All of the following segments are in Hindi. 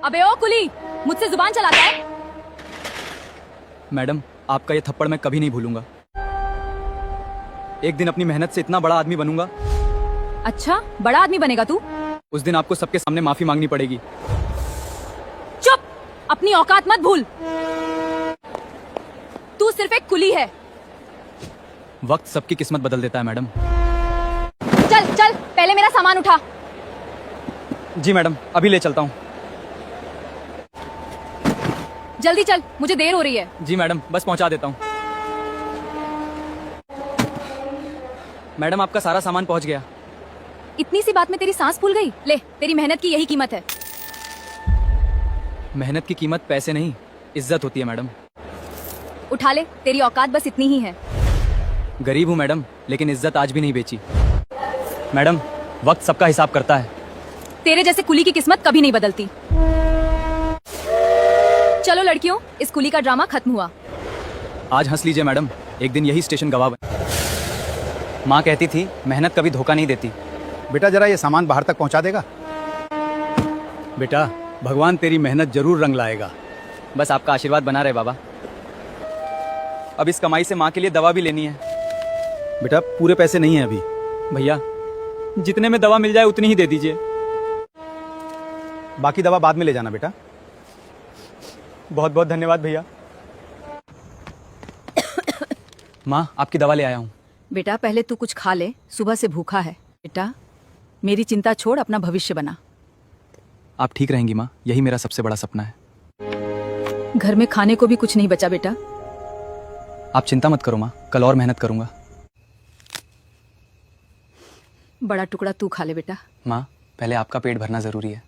अबे ओ कुली, मुझसे जुबान चलाता है? मैडम, आपका ये थप्पड़ मैं कभी नहीं भूलूंगा। एक दिन अपनी मेहनत से इतना बड़ा आदमी बनूंगा, अच्छा, बड़ा आदमी बनेगा तू? उस दिन आपको सबके सामने माफी मांगनी पड़ेगी। चुप, अपनी औकात मत भूल। तू सिर्फ एक कुली है। वक्त सबकी किस्मत बदल देता है मैडम। चल चल, पहले मेरा सामान उठा। जी मैडम, अभी ले चलता हूँ। जल्दी चल, मुझे देर हो रही है। जी मैडम, बस पहुंचा देता हूँ। मैडम, आपका सारा सामान पहुंच गया। इतनी सी बात में तेरी सांस फूल गई? ले, तेरी मेहनत की यही कीमत है। मेहनत की कीमत पैसे नहीं, इज्जत होती है मैडम। उठा ले, तेरी औकात बस इतनी ही है। गरीब हूँ मैडम, लेकिन इज्जत आज भी नहीं बेची। मैडम, वक्त सबका हिसाब करता है। तेरे जैसे कुली की किस्मत कभी नहीं बदलती। चलो लड़कियों, इस कुली का ड्रामा खत्म हुआ। आज हंस लीजिए मैडम, एक दिन यही स्टेशन गवाह बने। माँ कहती थी मेहनत कभी धोखा नहीं देती। बेटा, जरा ये सामान बाहर तक पहुंचा देगा? बेटा, भगवान तेरी मेहनत जरूर रंग लाएगा। बस आपका आशीर्वाद बना रहे बाबा। अब इस कमाई से माँ के लिए दवा भी लेनी है। बेटा, पूरे पैसे नहीं है अभी। भैया, जितने में दवा मिल जाए उतनी ही दे दीजिए। बाकी दवा बाद में ले जाना बेटा। बहुत बहुत धन्यवाद भैया। माँ, आपकी दवा ले आया हूँ। बेटा, पहले तू कुछ खा ले, सुबह से भूखा है। बेटा, मेरी चिंता छोड़, अपना भविष्य बना। आप ठीक रहेंगी माँ, यही मेरा सबसे बड़ा सपना है। घर में खाने को भी कुछ नहीं बचा बेटा। आप चिंता मत करो माँ, कल और मेहनत करूंगा। बड़ा टुकड़ा तू खा ले बेटा। माँ, पहले आपका पेट भरना जरूरी है।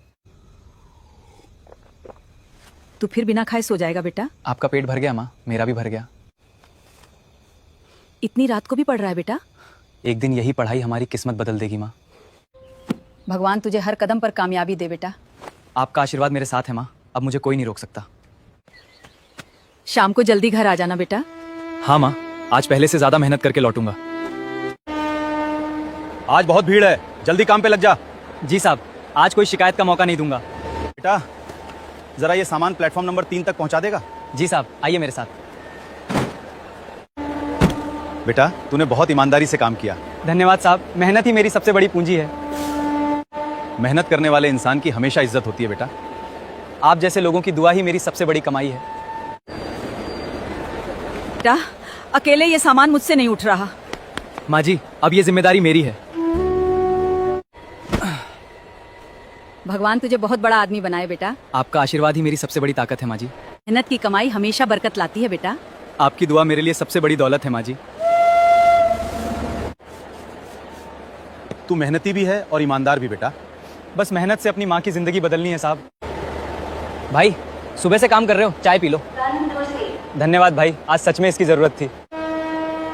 तू फिर बिना खाए सो जाएगा बेटा। आपका पेट भर गया माँ, मेरा भी भर गया। इतनी रात को भी पढ़ रहा है बेटा? एक दिन यही पढ़ाई हमारी किस्मत बदल देगी माँ। भगवान तुझे हर कदम पर कामयाबी दे बेटा। आपका आशीर्वाद मेरे साथ है माँ, अब मुझे कोई नहीं रोक सकता। शाम को जल्दी घर आ जाना बेटा। हाँ माँ, आज पहले से ज्यादा मेहनत करके लौटूंगा। आज बहुत भीड़ है, जल्दी काम पे लग जा। जी साहब, आज कोई शिकायत का मौका नहीं दूंगा। बेटा, जरा ये सामान प्लेटफॉर्म नंबर 3 तक पहुंचा देगा? जी साहब, आइए मेरे साथ। बेटा, तूने बहुत ईमानदारी से काम किया। धन्यवाद साहब, मेहनत ही मेरी सबसे बड़ी पूंजी है। मेहनत करने वाले इंसान की हमेशा इज्जत होती है बेटा। आप जैसे लोगों की दुआ ही मेरी सबसे बड़ी कमाई है। बेटा, अकेले ये सामान मुझसे नहीं उठ रहा। माँ जी, अब ये जिम्मेदारी मेरी है। भगवान तुझे बहुत बड़ा आदमी बनाए बेटा। आपका आशीर्वाद ही मेरी सबसे बड़ी ताकत है माँ जी। मेहनत की कमाई हमेशा बरकत लाती है बेटा। आपकी दुआ मेरे लिए सबसे बड़ी दौलत है माँ जी। तू मेहनती भी है और ईमानदार भी बेटा। बस मेहनत से अपनी माँ की जिंदगी बदलनी है साहब। भाई, सुबह से काम कर रहे हो, चाय पी लो। धन्यवाद भाई, आज सच में इसकी जरूरत थी।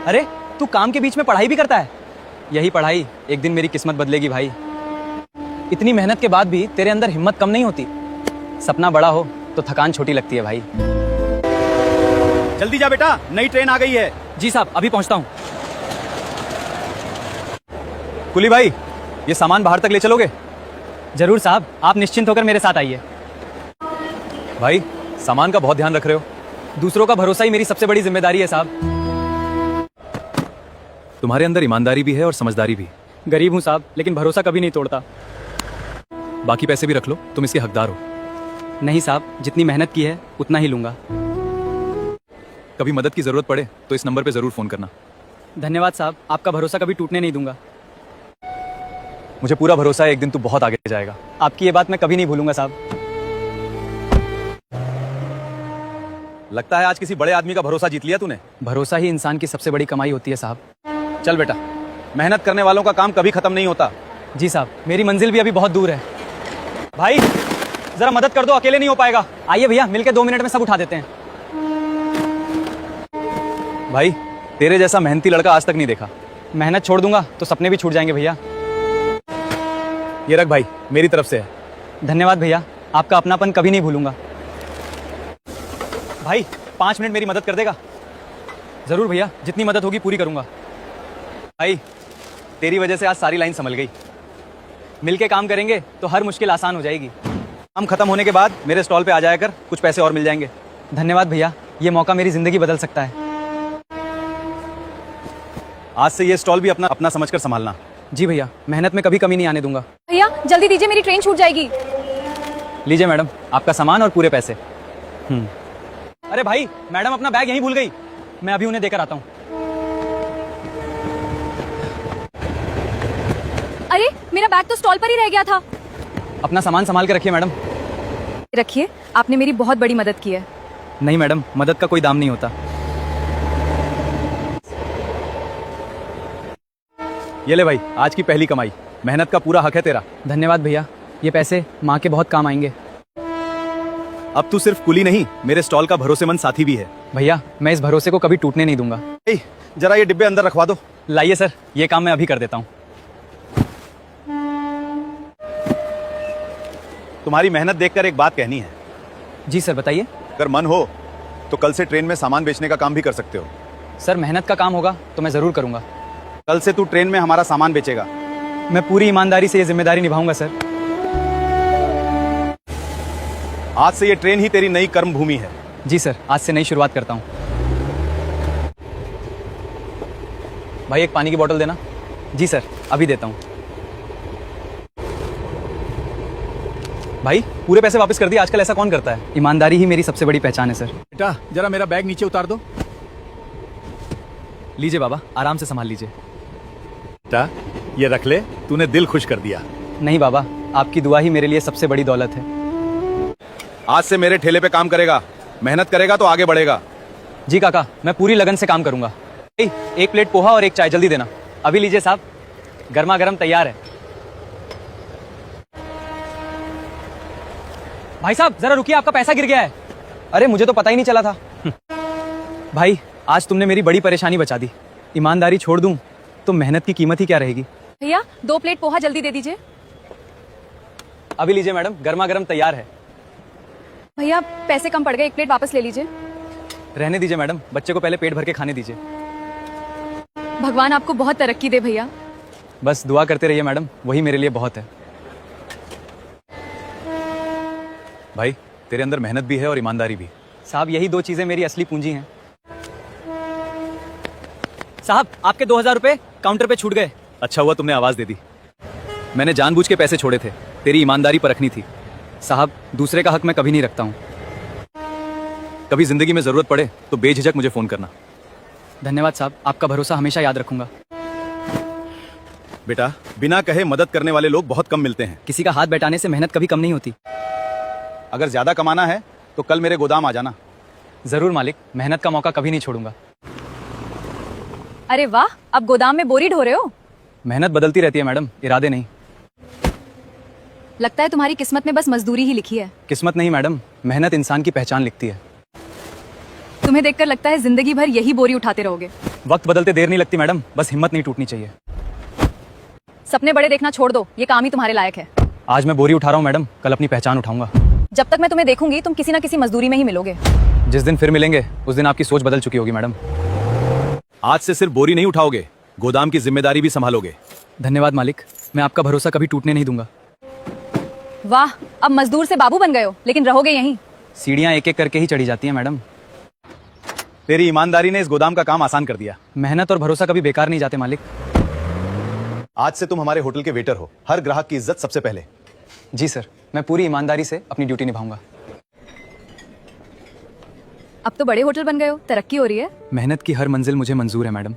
अरे, तू काम के बीच में पढ़ाई भी करता है? यही पढ़ाई एक दिन मेरी किस्मत बदलेगी भाई। इतनी मेहनत के बाद भी तेरे अंदर हिम्मत कम नहीं होती। सपना बड़ा हो तो थकान छोटी लगती है भाई। जल्दी जा बेटा, नई ट्रेन आ गई है। जी साहब, अभी पहुंचता हूँ। कुली भाई, ये सामान बाहर तक ले चलोगे? जरूर साहब, आप निश्चिंत होकर मेरे साथ आइए। भाई, सामान का बहुत ध्यान रख रहे हो। दूसरों का भरोसा ही मेरी सबसे बड़ी जिम्मेदारी है साहब। तुम्हारे अंदर ईमानदारी भी है और समझदारी भी। गरीब हूँ साहब, लेकिन भरोसा कभी नहीं तोड़ता। बाकी पैसे भी रख लो, तुम इसके हकदार हो। नहीं साहब, जितनी मेहनत की है उतना ही लूंगा। कभी मदद की जरूरत पड़े तो इस नंबर पे जरूर फोन करना। धन्यवाद साहब, आपका भरोसा कभी टूटने नहीं दूंगा। मुझे पूरा भरोसा है एक दिन तू बहुत आगे जाएगा। आपकी ये बात मैं कभी नहीं भूलूंगा साहब। लगता है आज किसी बड़े आदमी का भरोसा जीत लिया तूने। भरोसा ही इंसान की सबसे बड़ी कमाई होती है साहब। चल बेटा, मेहनत करने वालों का काम कभी खत्म नहीं होता। जी साहब, मेरी मंजिल भी अभी बहुत दूर है। भाई, जरा मदद कर दो, अकेले नहीं हो पाएगा। आइए भैया, मिलके 2 मिनट में सब उठा देते हैं। भाई, तेरे जैसा मेहनती लड़का आज तक नहीं देखा। मेहनत छोड़ दूंगा तो सपने भी छूट जाएंगे भैया। ये रख भाई, मेरी तरफ से है। धन्यवाद भैया, आपका अपनापन कभी नहीं भूलूंगा। भाई, 5 मिनट मेरी मदद कर देगा? जरूर भैया, जितनी मदद होगी पूरी करूंगा। भाई, तेरी वजह से आज सारी लाइन संभल गई। मिलके काम करेंगे तो हर मुश्किल आसान हो जाएगी। काम खत्म होने के बाद मेरे स्टॉल पे आ जाया कर, कुछ पैसे और मिल जाएंगे। धन्यवाद भैया, ये मौका मेरी जिंदगी बदल सकता है। आज से ये स्टॉल भी अपना अपना समझकर संभालना। जी भैया, मेहनत में कभी कमी नहीं आने दूंगा। भैया जल्दी दीजिए, मेरी ट्रेन छूट जाएगी। लीजिए मैडम, आपका सामान और पूरे पैसे। अरे भाई, मैडम अपना बैग यहीं भूल गई, मैं अभी उन्हें देकर आता हूँ। अरे मेरा बैग तो स्टॉल पर ही रह गया था। अपना सामान संभाल के रखिए मैडम। रखिए, आपने मेरी बहुत बड़ी मदद की है। नहीं मैडम, मदद का कोई दाम नहीं होता। ये ले भाई, आज की पहली कमाई, मेहनत का पूरा हक है तेरा। धन्यवाद भैया, ये पैसे माँ के बहुत काम आएंगे। अब तू सिर्फ कुली नहीं, मेरे स्टॉल का भरोसेमंद साथी भी है। भैया, मैं इस भरोसे को कभी टूटने नहीं दूंगा। जरा ये डिब्बे अंदर रखवा दो। लाइए सर, ये काम मैं अभी कर देता हूँ। तुम्हारी मेहनत देखकर एक बात कहनी है। जी सर, बताइए। अगर मन हो तो कल से ट्रेन में सामान बेचने का काम भी कर सकते हो। सर, मेहनत का काम होगा तो मैं ज़रूर करूँगा। कल से तू ट्रेन में हमारा सामान बेचेगा। मैं पूरी ईमानदारी से ये जिम्मेदारी निभाऊंगा सर। आज से ये ट्रेन ही तेरी नई कर्म भूमि है। जी सर, आज से नई शुरुआत करता हूँ। भाई, एक पानी की बोतल देना। जी सर, अभी देता हूँ। भाई, पूरे पैसे वापस कर दिए। आजकल ऐसा कौन करता है? ईमानदारी ही मेरी सबसे बड़ी पहचान है सर। बेटा, जरा मेरा बैग नीचे उतार दो। लीजिए बाबा, आराम से संभाल लीजिए। बेटा, ये रख ले, तूने दिल खुश कर दिया। नहीं बाबा, आपकी दुआ ही मेरे लिए सबसे बड़ी दौलत है। आज से मेरे ठेले पे काम करेगा, मेहनत करेगा तो आगे बढ़ेगा। जी काका, मैं पूरी लगन से काम करूंगा। एक प्लेट पोहा और एक चाय जल्दी देना। अभी लीजिए साहब, गर्मा गर्म तैयार है। भाई साहब, जरा रुकिए, आपका पैसा गिर गया है। अरे, मुझे तो पता ही नहीं चला था। भाई, आज तुमने मेरी बड़ी परेशानी बचा दी। ईमानदारी छोड़ दूं तो मेहनत की कीमत ही क्या रहेगी। भैया 2 प्लेट पोहा जल्दी दे दीजिए। अभी लीजिए मैडम, गर्मा गर्म तैयार है। भैया पैसे कम पड़ गए, 1 प्लेट वापस ले लीजिए। रहने दीजिए मैडम, बच्चे को पहले पेट भर के खाने दीजिए। भगवान आपको बहुत तरक्की दे भैया। बस दुआ करते रहिए मैडम, वही मेरे लिए बहुत है। भाई, तेरे अंदर मेहनत भी है और ईमानदारी भी। साहब, यही 2 चीजें मेरी असली पूंजी हैं। साहब, आपके 2000 रुपए काउंटर पे छूट गए। अच्छा हुआ तुमने आवाज दे दी। मैंने जानबूझ के पैसे छोड़े थे, तेरी ईमानदारी परखनी थी। साहब, दूसरे का हक मैं कभी नहीं रखता हूँ। कभी जिंदगी में जरूरत पड़े तो बेझिझक मुझे फोन करना। धन्यवाद साहब, आपका भरोसा हमेशा याद रखूंगा। बेटा, बिना कहे मदद करने वाले लोग बहुत कम मिलते हैं। किसी का हाथ बैठाने से मेहनत कभी कम नहीं होती। अगर ज्यादा कमाना है तो कल मेरे गोदाम आ जाना। जरूर मालिक, मेहनत का मौका कभी नहीं छोड़ूंगा। अरे वाह, अब गोदाम में बोरी ढो रहे हो। मेहनत बदलती रहती है मैडम, इरादे नहीं। लगता है तुम्हारी किस्मत में बस मजदूरी ही लिखी है। किस्मत नहीं मैडम, मेहनत इंसान की पहचान लिखती है। तुम्हें देखकर लगता है जिंदगी भर यही बोरी उठाते रहोगे। वक्त बदलते देर नहीं लगती मैडम, बस हिम्मत नहीं टूटनी चाहिए। सपने बड़े देखना छोड़ दो, ये काम ही तुम्हारे लायक है। आज मैं बोरी उठा रहा हूँ मैडम, कल अपनी पहचान उठाऊंगा। जब तक मैं तुम्हें देखूंगी तुम किसी न किसी मजदूरी में ही मिलोगे। जिस दिन फिर मिलेंगे उस दिन आपकी सोच बदल चुकी होगी मैडम। आज से सिर्फ बोरी नहीं उठाओगे, गोदाम की जिम्मेदारी भी संभालोगे। धन्यवाद मालिक, मैं आपका भरोसा कभी टूटने नहीं दूंगा। वाह, अब मजदूर से बाबू बन गए हो, लेकिन रहोगे यहीं। सीढ़ियाँ एक एक करके ही चढ़ी जाती हैं मैडम। तेरी ईमानदारी ने इस गोदाम का काम आसान कर दिया। मेहनत और भरोसा कभी बेकार नहीं जाते मालिक। आज से तुम हमारे होटल के वेटर हो, हर ग्राहक की इज्जत सबसे पहले। जी सर, मैं पूरी ईमानदारी से अपनी ड्यूटी निभाऊंगा। अब तो बड़े होटल बन गए हो, तरक्की हो रही है। मेहनत की हर मंजिल मुझे मंजूर है मैडम।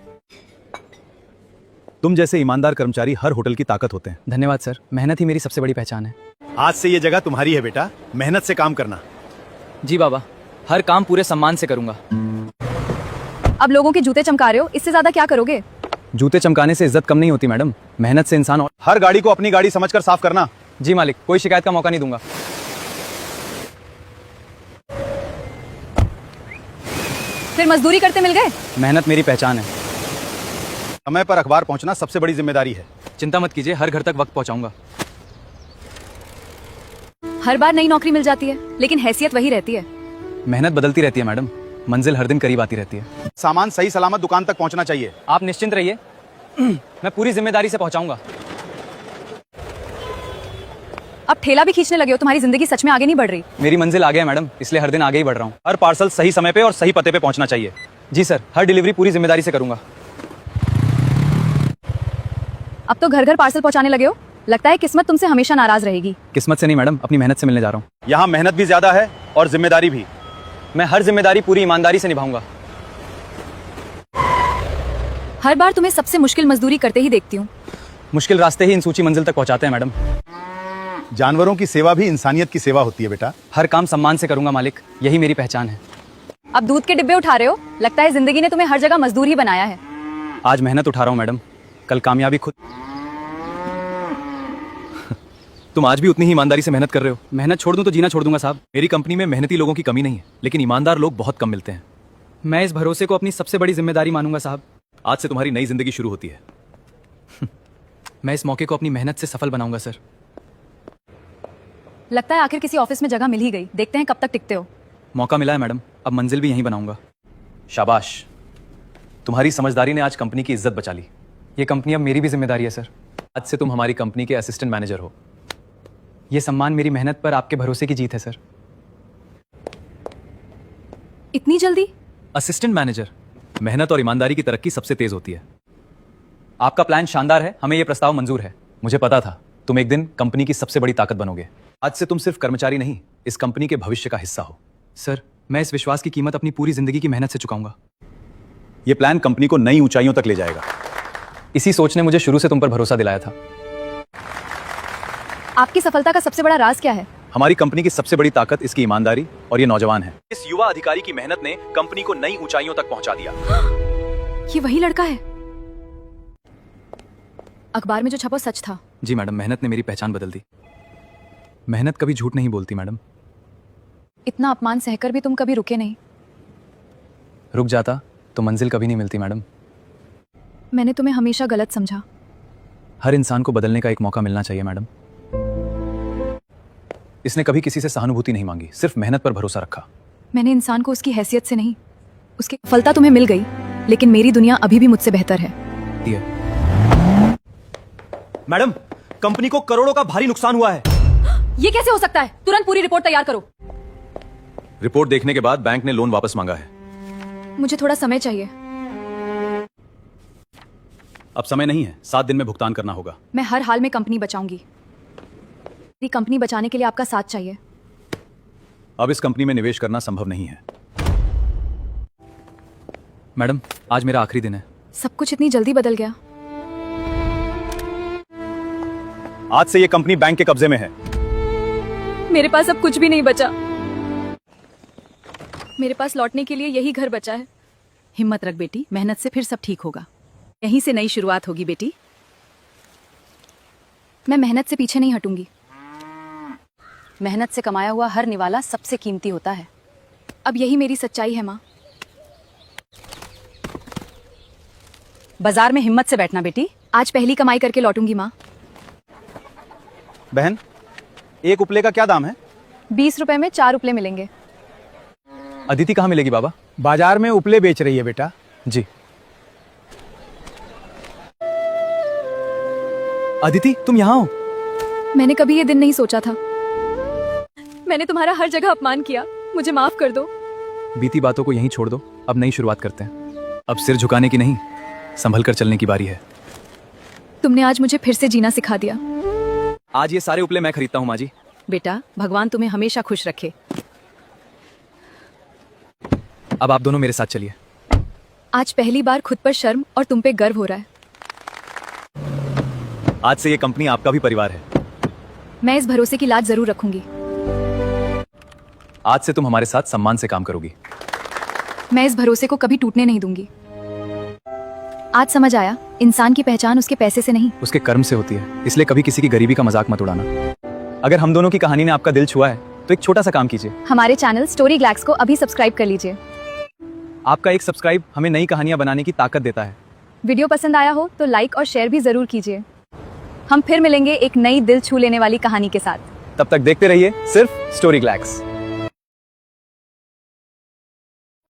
तुम जैसे ईमानदार कर्मचारी हर होटल की ताकत होते हैं। धन्यवाद सर, मेहनत ही मेरी सबसे बड़ी पहचान है। आज से ये जगह तुम्हारी है बेटा, मेहनत से काम करना। जी बाबा, हर काम पूरे सम्मान से करूंगा। अब लोगों के जूते चमका रहे हो, इससे ज्यादा क्या करोगे? जूते चमकाने से इज्जत कम नहीं होती मैडम, मेहनत से इंसान और... हर गाड़ी को अपनी गाड़ी समझकर साफ करना। जी मालिक, कोई शिकायत का मौका नहीं दूंगा। फिर मजदूरी करते मिल गए। मेहनत मेरी पहचान है। समय पर अखबार पहुंचना सबसे बड़ी जिम्मेदारी है। चिंता मत कीजिए, हर घर तक वक्त पहुंचाऊंगा। हर बार नई नौकरी मिल जाती है, लेकिन हैसियत वही रहती है। मेहनत बदलती रहती है मैडम, मंजिल हर दिन करीब आती रहती है। सामान सही सलामत दुकान तक पहुंचना चाहिए। आप निश्चिंत रहिए, मैं पूरी जिम्मेदारी से पहुंचाऊंगा। अब ठेला भी खींचने लगे हो, तुम्हारी जिंदगी सच में आगे नहीं बढ़ रही। मेरी मंजिल आगे है मैडम, इसलिए हर दिन आगे ही बढ़ रहा हूँ। हर पार्सल सही समय पे और सही पते पे पहुंचना चाहिए। जी सर, हर डिलीवरी पूरी जिम्मेदारी से करूंगा। अब तो घर घर पार्सल पहुंचाने लगे हो। लगता है किस्मत तुमसे हमेशा नाराज रहेगी। किस्मत से नहीं मैडम, अपनी मेहनत से मिलने जा रहा हूँ। यहाँ मेहनत भी ज्यादा है और जिम्मेदारी भी। मैं हर जिम्मेदारी पूरी ईमानदारी से निभाऊंगा। हर बार तुम्हें सबसे मुश्किल मजदूरी करते ही देखती हूँ। मुश्किल रास्ते ही इन ऊंची मंजिल तक पहुंचाते हैं मैडम। जानवरों की सेवा भी इंसानियत की सेवा होती है बेटा। हर काम सम्मान से करूंगा मालिक, यही मेरी पहचान है। अब दूध के डिब्बे उठा रहे हो। लगता है जिंदगी ने तुम्हें हर जगह मजदूर ही बनाया है। आज मेहनत उठा रहा हूँ मैडम, कल कामयाबी खुद। तुम आज भी उतनी ही ईमानदारी से मेहनत कर रहे हो। मेहनत छोड़ दूं तो जीना छोड़ दूंगा साहब। मेरी कंपनी में मेहनती लोगों की कमी नहीं है, लेकिन ईमानदार लोग बहुत कम मिलते हैं। मैं इस भरोसे को अपनी सबसे बड़ी जिम्मेदारी मानूंगा साहब। आज से तुम्हारी नई जिंदगी शुरू होती है। मैं इस मौके को अपनी मेहनत से सफल बनाऊंगा सर। लगता है आखिर किसी ऑफिस में जगह मिल ही गई। देखते हैं कब तक टिकते हो। मौका मिला है मैडम, अब मंजिल भी यहीं बनाऊंगा। शाबाश, तुम्हारी समझदारी ने आज कंपनी की इज्जत बचा ली। ये कंपनी अब मेरी भी जिम्मेदारी है सर। आज से तुम हमारी कंपनी के असिस्टेंट मैनेजर हो। ये सम्मान मेरी मेहनत पर आपके भरोसे की जीत है सर। इतनी जल्दी? असिस्टेंट मैनेजर, मेहनत और ईमानदारी की तरक्की सबसे तेज होती है। आपका प्लान शानदार है, हमें ये प्रस्ताव मंजूर है। मुझे पता था तुम एक दिन कंपनी की सबसे बड़ी ताकत बनोगे। आज से तुम सिर्फ कर्मचारी नहीं, इस कंपनी के भविष्य का हिस्सा हो। सर, मैं इस विश्वास की कीमत अपनी पूरी जिंदगी की मेहनत से चुकाऊंगा। ये प्लान कंपनी को नई ऊंचाइयों तक ले जाएगा। इसी सोच ने मुझे शुरू से तुम पर भरोसा दिलाया था। आपकी सफलता का सबसे बड़ा राज क्या है? हमारी कंपनी की सबसे बड़ी ताकत इसकी ईमानदारी और ये नौजवान है। इस युवा अधिकारी की मेहनत ने कंपनी को नई ऊंचाइयों तक पहुंचा दिया। ये वही लड़का है। अखबार में जो छपा सच था। जी मैडम, मेहनत ने मेरी पहचान बदल दी। मेहनत कभी झूठ नहीं बोलती मैडम। इतना अपमान सहकर भी तुम कभी रुके नहीं। रुक जाता तो मंजिल कभी नहीं मिलती मैडम। मैंने तुम्हें हमेशा गलत समझा। हर इंसान को बदलने का एक मौका मिलना चाहिए मैडम। इसने कभी किसी से सहानुभूति नहीं मांगी, सिर्फ मेहनत पर भरोसा रखा। मैंने इंसान को उसकी हैसियत से नहीं, उसकी सफलता तुम्हें मिल गई, लेकिन मेरी दुनिया अभी भी मुझसे बेहतर है। मैडम, कंपनी को करोड़ों का भारी नुकसान हुआ है। ये कैसे हो सकता है? तुरंत पूरी रिपोर्ट तैयार करो। रिपोर्ट देखने के बाद बैंक ने लोन वापस मांगा है। मुझे थोड़ा समय चाहिए। अब समय नहीं है, 7 दिन में भुगतान करना होगा। मैं हर हाल में कंपनी बचाऊंगी। मेरी कंपनी बचाने के लिए आपका साथ चाहिए। अब इस कंपनी में निवेश करना संभव नहीं है। मैडम, आज मेरा आखिरी दिन है। सब कुछ इतनी जल्दी बदल गया। आज से ये कंपनी बैंक के कब्जे में है। मेरे पास अब कुछ भी नहीं बचा। मेरे पास लौटने के लिए यही घर बचा है। हिम्मत रख बेटी, मेहनत से फिर सब ठीक होगा। यहीं से नई शुरुआत होगी बेटी। मैं मेहनत से पीछे नहीं हटूंगी। मेहनत से कमाया हुआ हर निवाला सबसे कीमती होता है। अब यही मेरी सच्चाई है माँ। बाजार में हिम्मत से बैठना बेटी। आज पहली कमाई करके लौटूंगी माँ। बहन, एक उपले का क्या दाम है? 20 रुपए में 4 उपले मिलेंगे। अदिति कहाँ मिलेगी बाबा? बाजार में उपले बेच रही है बेटा। जी। अदिति, तुम यहाँ हो? मैंने कभी ये दिन नहीं सोचा था। मैंने तुम्हारा हर जगह अपमान किया। मुझे माफ कर दो। बीती बातों को यहीं छोड़ दो, अब नई शुरुआत करते हैं। अब सिर झुकाने की नहीं, संभल कर चलने की बारी है। तुमने आज मुझे फिर से जीना सिखा दिया। आज ये सारे उपले मैं खरीदता हूँ माँ जी। बेटा, भगवान तुम्हें हमेशा खुश रखे। अब आप दोनों मेरे साथ चलिए। आज पहली बार खुद पर शर्म और तुम पे गर्व हो रहा है। आज से ये कंपनी आपका भी परिवार है। मैं इस भरोसे की लाज जरूर रखूंगी। आज से तुम हमारे साथ सम्मान से काम करोगी। मैं इस भरोसे को कभी टूटने नहीं दूंगी। आज समझ आया, इंसान की पहचान उसके पैसे से नहीं, उसके कर्म से होती है। इसलिए कभी किसी की गरीबी का मजाक मत उड़ाना। अगर हम दोनों की कहानी ने आपका दिल छुआ है तो एक छोटा सा काम कीजिए। हमारे चैनल स्टोरी ग्लैक्स को अभी सब्सक्राइब कर लीजिए। आपका एक सब्सक्राइब हमें नई कहानियां बनाने की ताकत देता है। वीडियो पसंद आया हो तो लाइक और शेयर भी जरूर कीजिए। हम फिर मिलेंगे एक नई दिल छू लेने वाली कहानी के साथ। तब तक देखते रहिए सिर्फ स्टोरी ग्लैक्स।